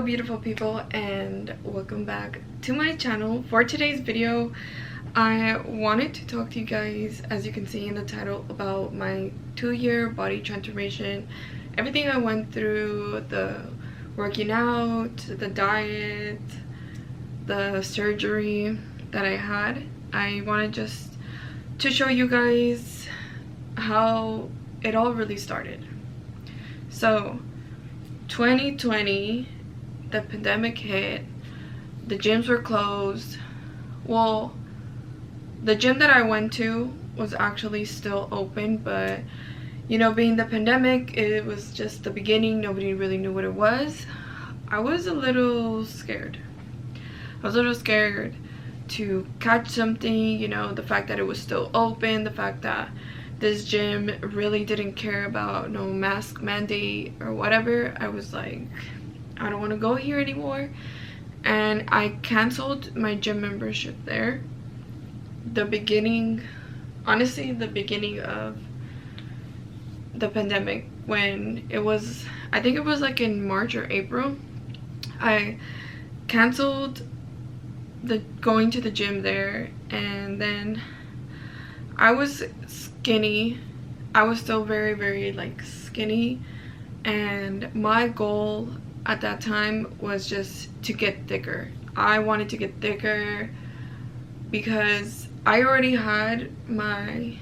beautiful people, and welcome back to my channel. For today's video, I wanted to talk to you guys, as you can see in the title, about my 2-year body transformation, everything I went through, the working out, the diet, the surgery that I had. I wanted just to show you guys how it all really started. So 2020, the pandemic hit, the gyms were closed. Well, the gym that I went to was actually still open, but you know, being the pandemic, it was just the beginning. Nobody really knew what it was. I was a little scared. To catch something, you know, the fact that it was still open, the fact that this gym really didn't care about no mask mandate or whatever. I was like, I don't want to go here anymore, and I canceled my gym membership there. The beginning of the pandemic, when it was, I think it was like in March or April, I canceled going to the gym there. And then I was skinny. I was still very like skinny, and my goal at that time was just to get thicker. I wanted to get thicker because I already had my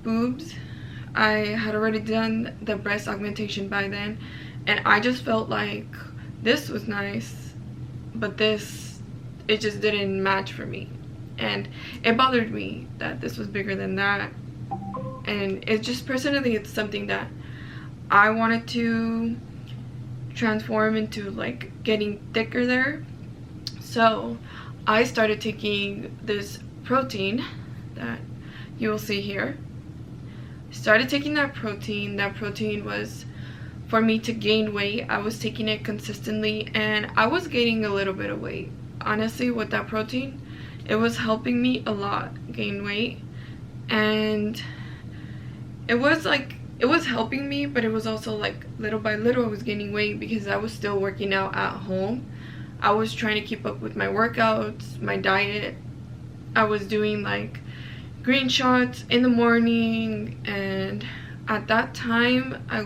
boobs. I had already done the breast augmentation by then, and I just felt like this was nice, but it just didn't match for me. And it bothered me that this was bigger than that, and it just, personally, it's something that I wanted to transform into, like getting thicker there. So I started taking this protein that you will see here. Started taking that protein. That protein was for me to gain weight. I was taking it consistently, and I was gaining a little bit of weight. Honestly, with that protein, it was helping me a lot gain weight, and it was helping me, but it was also like little by little I was gaining weight because I was still working out at home. I was trying to keep up with my workouts, my diet. I was doing like green shots in the morning, and at that time I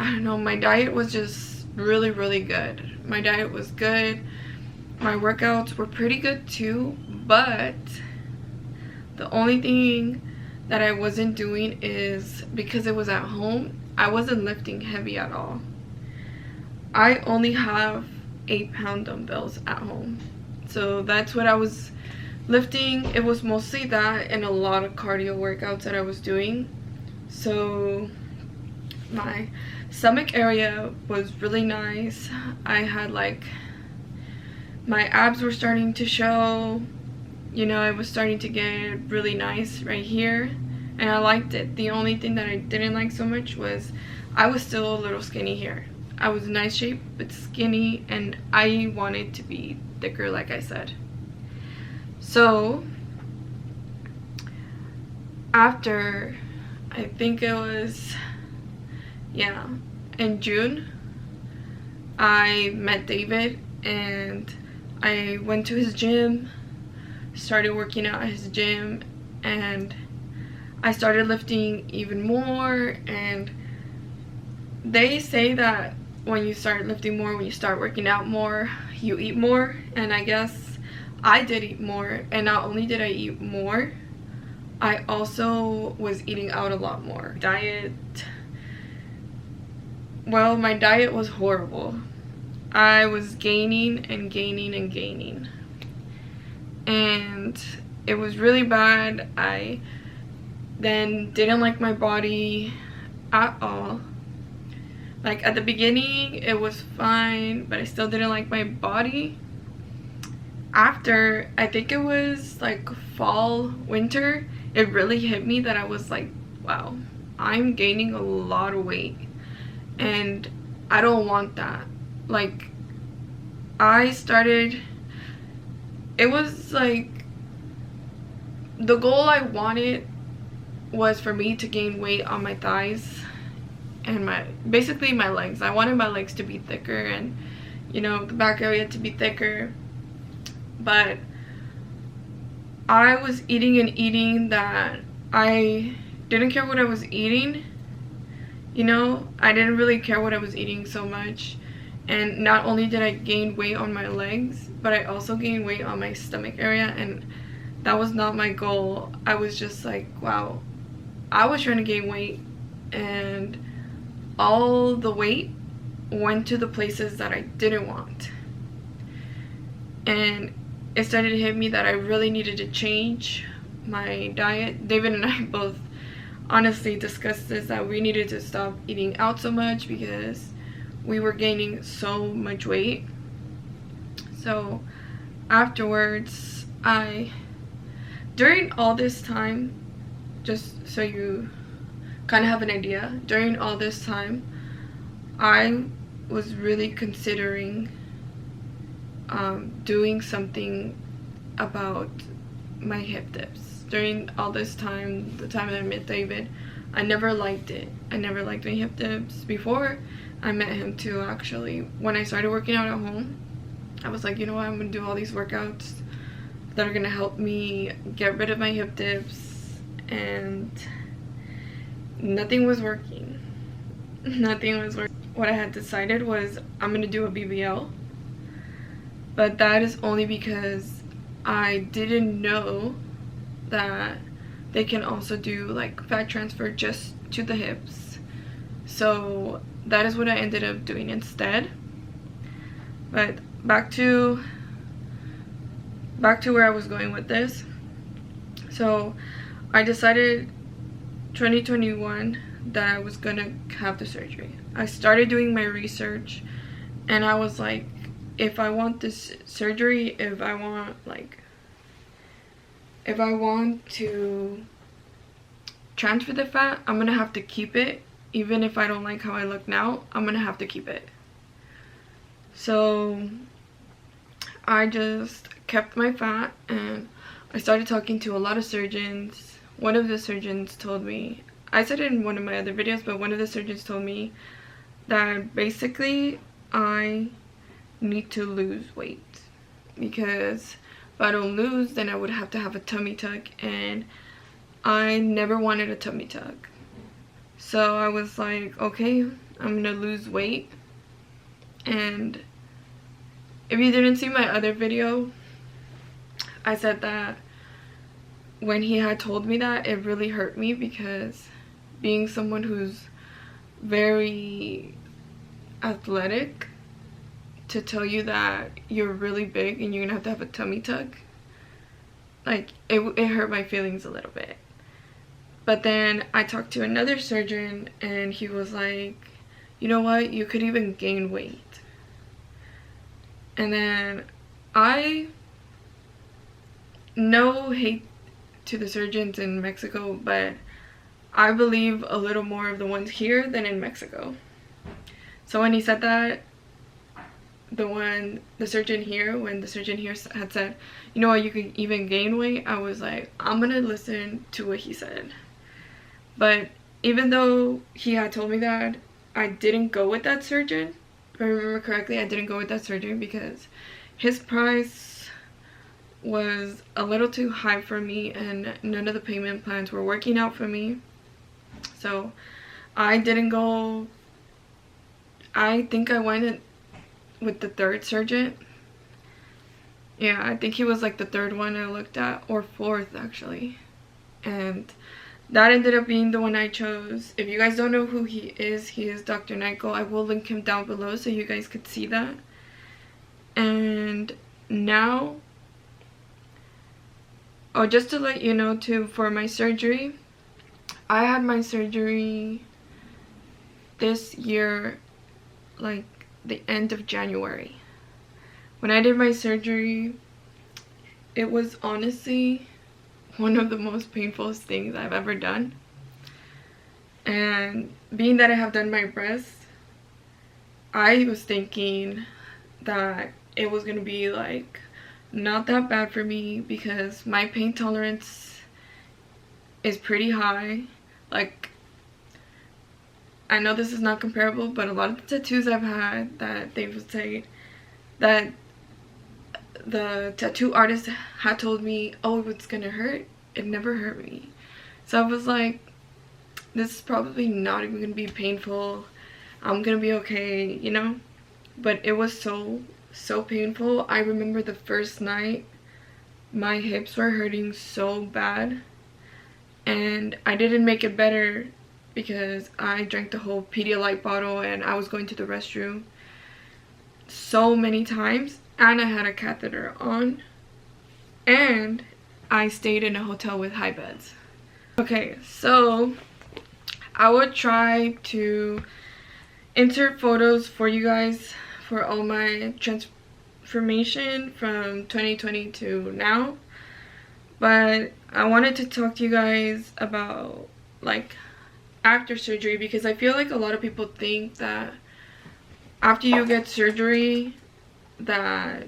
don't know, my diet was just really good. My diet was good. My workouts were pretty good too, but the only thing that I wasn't doing is, because it was at home, I wasn't lifting heavy at all. I only have 8-pound dumbbells at home, so that's what I was lifting. It was mostly that and a lot of cardio workouts that I was doing. So my stomach area was really nice. I had like, my abs were starting to show, you know, it was starting to get really nice right here, and I liked it. The only thing that I didn't like so much was I was still a little skinny here. I was in nice shape but skinny, and I wanted to be thicker, like I said. So after, I think it was, yeah, in June, I met David and I went to his gym, started working out at his gym, and I started lifting even more. And they say that when you start lifting more, when you start working out more, you eat more, and I guess I did eat more. And not only did I eat more, I also was eating out a lot more. Well, my diet was horrible. I was gaining and gaining, and it was really bad. I then didn't like my body at all. Like at the beginning it was fine, but I still didn't like my body. After, I think it was like fall, winter, it really hit me that I was like, wow, I'm gaining a lot of weight, and I don't want that. Like, it was like, the goal I wanted was for me to gain weight on my thighs and basically my legs. I wanted my legs to be thicker, and you know, the back area to be thicker. But I was eating and eating that I didn't care what I was eating. You know, I didn't really care what I was eating so much. And not only did I gain weight on my legs, but I also gained weight on my stomach area, and that was not my goal. I was just like, wow, I was trying to gain weight, and all the weight went to the places that I didn't want. And it started to hit me that I really needed to change my diet. David and I both honestly discussed this, that we needed to stop eating out so much because we were gaining so much weight. So afterwards, during all this time, just so you kind of have an idea, during all this time, I was really considering doing something about my hip dips. During all this time, the time that I met David, I never liked it. I never liked my hip dips. Before I met him too, actually, when I started working out at home, I was like, you know what, I'm gonna do all these workouts that are gonna help me get rid of my hip dips, and nothing was working. Nothing was working. What I had decided was I'm gonna do a BBL, but that is only because I didn't know that they can also do like fat transfer just to the hips. So that is what I ended up doing instead. But back to where I was going with this. So I decided 2021 that I was gonna have the surgery. I started doing my research, and I was like, if I want this surgery, if I want to transfer the fat, I'm gonna have to keep it. Even if I don't like how I look now, I'm gonna have to keep it. So I just kept my fat, and I started talking to a lot of surgeons. One of the surgeons told me, I said it in one of my other videos, but one of the surgeons told me that basically I need to lose weight, because if I don't lose, then I would have to have a tummy tuck, and I never wanted a tummy tuck. So I was like, okay, I'm gonna lose weight. And if you didn't see my other video, I said that when he had told me that, it really hurt me, because being someone who's very athletic, to tell you that you're really big and you're gonna have to have a tummy tuck, like it hurt my feelings a little bit. But then I talked to another surgeon, and he was like, you know what, you could even gain weight. And then no hate to the surgeons in Mexico, but I believe a little more of the ones here than in Mexico. So when he said that, the surgeon here had said, you know what, you could even gain weight, I was like, I'm gonna listen to what he said. But even though he had told me that, I didn't go with that surgeon. If I remember correctly, I didn't go with that surgeon because his price was a little too high for me, and none of the payment plans were working out for me. So I didn't go. I think I went with the third surgeon. Yeah, I think he was like the third one I looked at, or fourth actually. And that ended up being the one I chose. If you guys don't know who he is Dr. Nyko. I will link him down below so you guys could see that. And now, oh, just to let you know too, for my surgery, I had my surgery this year, like the end of January. When I did my surgery, it was honestly one of the most painful things I've ever done. And being that I have done my breast, I was thinking that it was gonna be like not that bad for me, because my pain tolerance is pretty high. Like, I know this is not comparable, but a lot of the tattoos I've had that they would say that the tattoo artist had told me, oh, it's gonna hurt, it never hurt me. So I was like, this is probably not even gonna be painful, I'm gonna be okay, you know. But it was so painful. I remember the first night my hips were hurting so bad, and I didn't make it better because I drank the whole Pedialyte bottle and I was going to the restroom so many times, and I had a catheter on, and I stayed in a hotel with high beds. Okay, so I would try to insert photos for you guys for all my transformation from 2020 to now, but I wanted to talk to you guys about like after surgery, because I feel like a lot of people think that after you get surgery that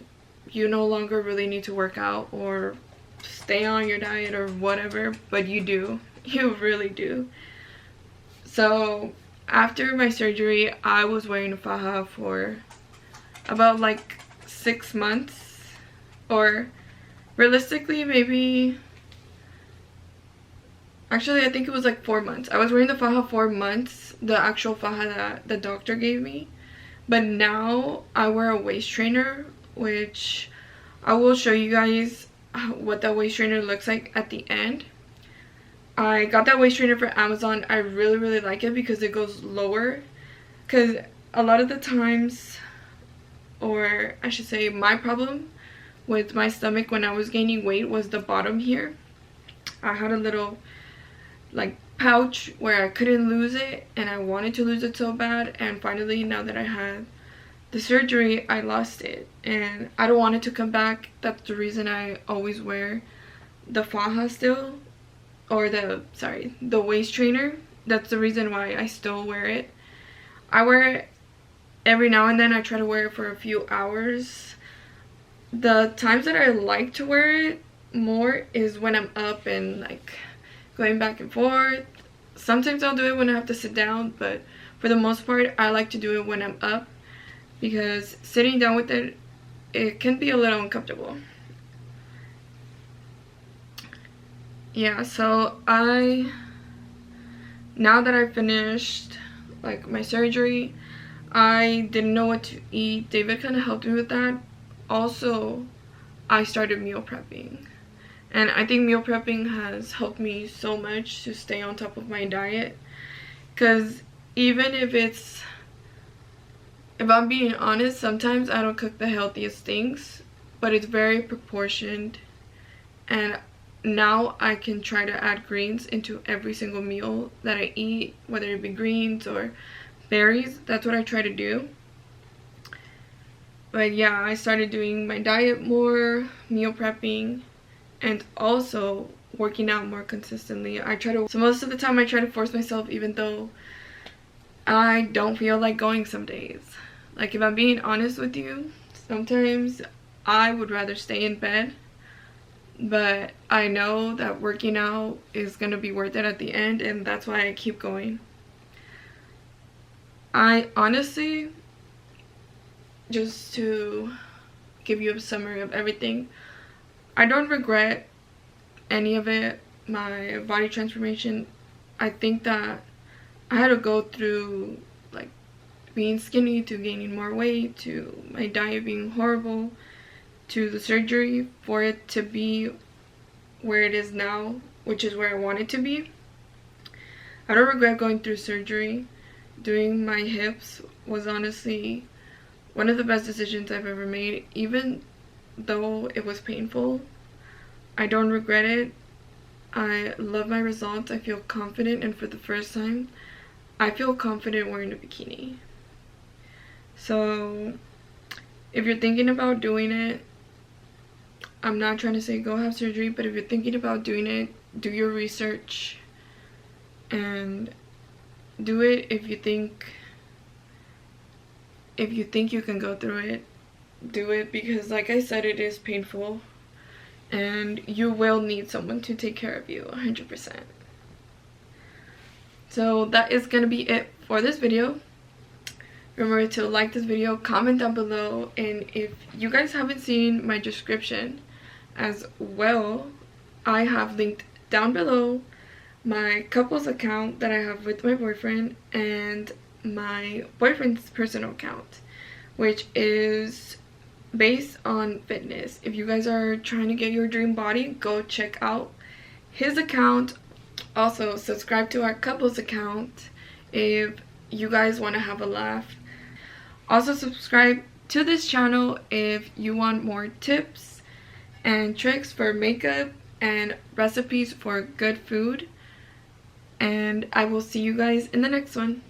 you no longer really need to work out or stay on your diet or whatever, but you do. You really do. So after my surgery, I was wearing a faja for about like 6 months, or realistically maybe, actually I think it was like 4 months. I was wearing the faja 4 months, the actual faja that the doctor gave me. But now I wear a waist trainer, which I will show you guys what that waist trainer looks like at the end. I got that waist trainer for Amazon. I really like it because it goes lower, because a lot of the times, or I should say my problem with my stomach when I was gaining weight was the bottom here. I had a little like pouch where I couldn't lose it, and I wanted to lose it so bad, and finally now that I had the surgery I lost it, and I don't want it to come back. That's the reason I always wear the faja still, or the waist trainer. That's the reason why I still wear it. I wear it every now and then. I try to wear it for a few hours. The times that I like to wear it more is when I'm up and like going back and forth. Sometimes I'll do it when I have to sit down, but for the most part I like to do it when I'm up, because sitting down with it, it can be a little uncomfortable. Yeah, so now that I finished like my surgery, I didn't know what to eat. David kind of helped me with that. Also, I started meal prepping, and I think meal prepping has helped me so much to stay on top of my diet, because even if I'm being honest, sometimes I don't cook the healthiest things, but it's very proportioned, and now I can try to add greens into every single meal that I eat, whether it be greens or berries. That's what I try to do. But yeah, I started doing my diet more, meal prepping, and also working out more consistently. So most of the time I try to force myself, even though I don't feel like going some days. Like, if I'm being honest with you, sometimes I would rather stay in bed, but I know that working out is gonna be worth it at the end, and that's why I keep going. I honestly, just to give you a summary of everything, I don't regret any of it. My body transformation, I think that I had to go through like being skinny to gaining more weight, to my diet being horrible, to the surgery, for it to be where it is now, which is where I want it to be. I don't regret going through surgery. Doing my hips was honestly one of the best decisions I've ever made. Even though it was painful, I don't regret it. I love my results. I feel confident, and for the first time I feel confident wearing a bikini. So if you're thinking about doing it, I'm not trying to say go have surgery, but if you're thinking about doing it, do your research and do it. If you think you can go through it, do it, because like I said, it is painful and you will need someone to take care of you 100%. So that is gonna be it for this video. Remember to like this video, comment down below, and if you guys haven't seen my description as well, I have linked down below my couples account that I have with my boyfriend and my boyfriend's personal account, which is based on fitness. If you guys are trying to get your dream body, go check out his account. Also subscribe to our couples account if you guys want to have a laugh. Also subscribe to this channel if you want more tips and tricks for makeup and recipes for good food. And I will see you guys in the next one.